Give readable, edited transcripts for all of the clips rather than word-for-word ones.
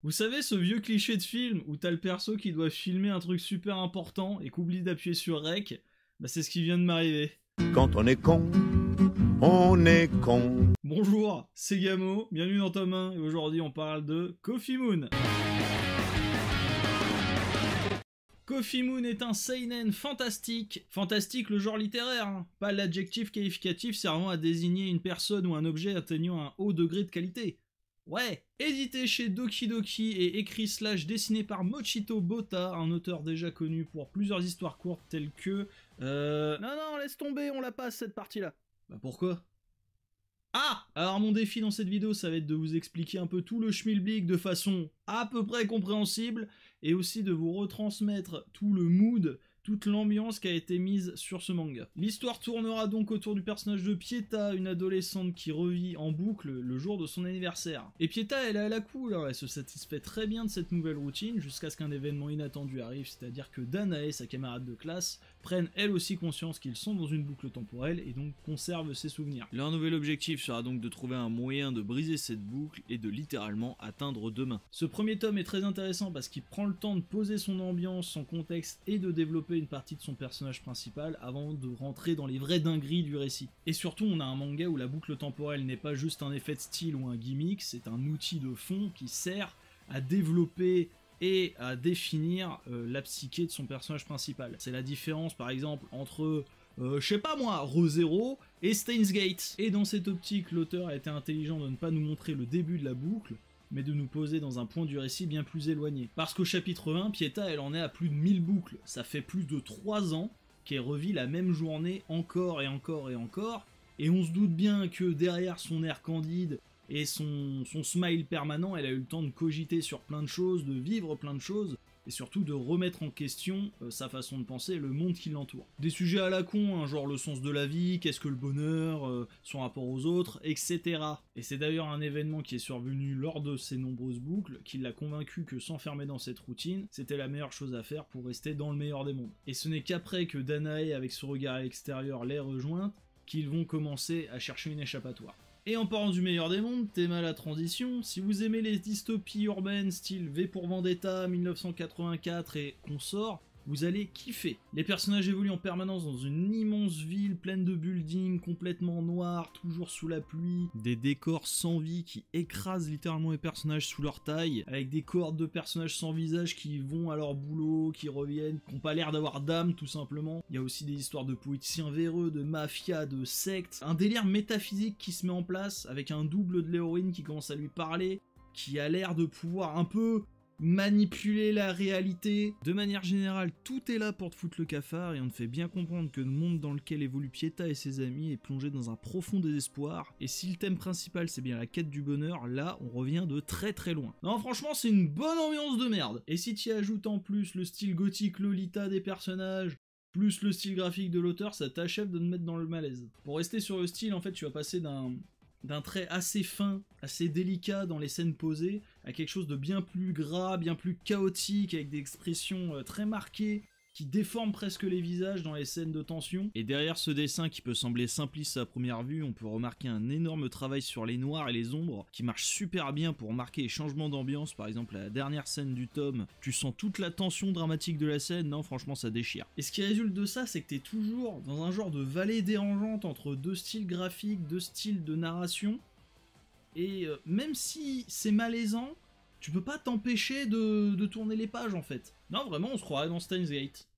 Vous savez ce vieux cliché de film où t'as le perso qui doit filmer un truc super important et qu'oublie d'appuyer sur REC? Bah c'est ce qui vient de m'arriver. Quand on est con, on est con. Bonjour, c'est Gamo, bienvenue dans Tome 1 et aujourd'hui on parle de Coffee Moon. Coffee Moon est un seinen fantastique. Fantastique le genre littéraire, hein. Pas l'adjectif qualificatif servant à désigner une personne ou un objet atteignant un haut degré de qualité. Ouais, édité chez Doki Doki et écrit / dessiné par Mochito Bota, un auteur déjà connu pour plusieurs histoires courtes telles que... Non, laisse tomber, on la passe cette partie-là. Bah pourquoi? Ah! Alors mon défi dans cette vidéo, ça va être de vous expliquer un peu tout le schmilblick de façon à peu près compréhensible, et aussi de vous retransmettre tout le mood, toute l'ambiance qui a été mise sur ce manga. L'histoire tournera donc autour du personnage de Pieta, une adolescente qui revit en boucle le jour de son anniversaire. Et Pieta, elle est à la cool, hein. Elle se satisfait très bien de cette nouvelle routine, jusqu'à ce qu'un événement inattendu arrive, c'est-à-dire que Danae, sa camarade de classe, prennent elle aussi conscience qu'ils sont dans une boucle temporelle et donc conservent ses souvenirs. Leur nouvel objectif sera donc de trouver un moyen de briser cette boucle et de littéralement atteindre demain. Ce premier tome est très intéressant parce qu'il prend le temps de poser son ambiance, son contexte et de développer une partie de son personnage principal avant de rentrer dans les vraies dingueries du récit. Et surtout, on a un manga où la boucle temporelle n'est pas juste un effet de style ou un gimmick, c'est un outil de fond qui sert à développer et à définir la psyché de son personnage principal. C'est la différence par exemple entre, je sais pas moi, Re:Zero et Steins Gate. Et dans cette optique, l'auteur a été intelligent de ne pas nous montrer le début de la boucle, mais de nous poser dans un point du récit bien plus éloigné. Parce qu'au chapitre 1, Pieta elle en est à plus de 1000 boucles, ça fait plus de 3 ans qu'elle revit la même journée encore et encore et encore, et on se doute bien que derrière son air candide et son smile permanent, elle a eu le temps de cogiter sur plein de choses, de vivre plein de choses, et surtout de remettre en question sa façon de penser et le monde qui l'entoure. Des sujets à la con, hein, genre le sens de la vie, qu'est-ce que le bonheur, son rapport aux autres, etc. Et c'est d'ailleurs un événement qui est survenu lors de ces nombreuses boucles qui l'a convaincu que s'enfermer dans cette routine, c'était la meilleure chose à faire pour rester dans le meilleur des mondes. Et ce n'est qu'après que Danae, avec ce regard extérieur, l'ait rejointe, qu'ils vont commencer à chercher une échappatoire. Et en parlant du meilleur des mondes, thème à la transition, si vous aimez les dystopies urbaines style V pour Vendetta, 1984 et consorts, vous allez kiffer. Les personnages évoluent en permanence dans une immense ville pleine de buildings complètement noirs, toujours sous la pluie, des décors sans vie qui écrasent littéralement les personnages sous leur taille, avec des cohortes de personnages sans visage qui vont à leur boulot, qui reviennent, qui n'ont pas l'air d'avoir d'âme tout simplement. Il y a aussi des histoires de politiciens véreux, de mafia, de sectes, un délire métaphysique qui se met en place, avec un double de l'héroïne qui commence à lui parler, qui a l'air de pouvoir un peu manipuler la réalité. De manière générale, tout est là pour te foutre le cafard et on te fait bien comprendre que le monde dans lequel évolue Pieta et ses amis est plongé dans un profond désespoir, et si le thème principal c'est bien la quête du bonheur, là on revient de très très loin. Non franchement c'est une bonne ambiance de merde. Et si tu y ajoutes en plus le style gothique Lolita des personnages, plus le style graphique de l'auteur, ça t'achève de te mettre dans le malaise. Pour rester sur le style, en fait tu vas passer d'un trait assez fin, assez délicat dans les scènes posées, à quelque chose de bien plus gras, bien plus chaotique, avec des expressions très marquées, qui déforment presque les visages dans les scènes de tension. Et derrière ce dessin qui peut sembler simpliste à première vue, on peut remarquer un énorme travail sur les noirs et les ombres, qui marche super bien pour marquer les changements d'ambiance. Par exemple, à la dernière scène du tome, tu sens toute la tension dramatique de la scène, non franchement ça déchire. Et ce qui résulte de ça, c'est que t'es toujours dans un genre de vallée dérangeante entre deux styles graphiques, deux styles de narration, et même si c'est malaisant, tu peux pas t'empêcher de tourner les pages en fait. Non vraiment on se croirait dans Steins Gate.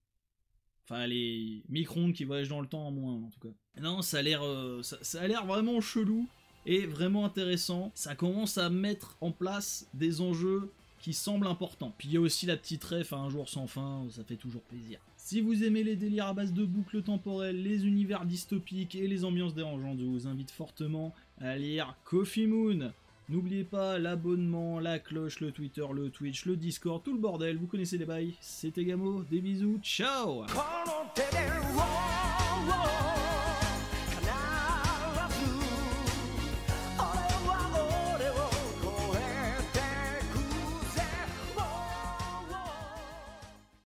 Enfin les micro-ondes qui voyagent dans le temps en moins en tout cas. Non ça a l'air vraiment chelou et vraiment intéressant. Ça commence à mettre en place des enjeux qui semblent importants. Puis il y a aussi la petite ref à Un jour sans fin, ça fait toujours plaisir. Si vous aimez les délires à base de boucles temporelles, les univers dystopiques et les ambiances dérangeantes, je vous invite fortement à lire Coffee Moon. N'oubliez pas l'abonnement, la cloche, le Twitter, le Twitch, le Discord, tout le bordel, vous connaissez les bails. C'était Gamo, des bisous, ciao!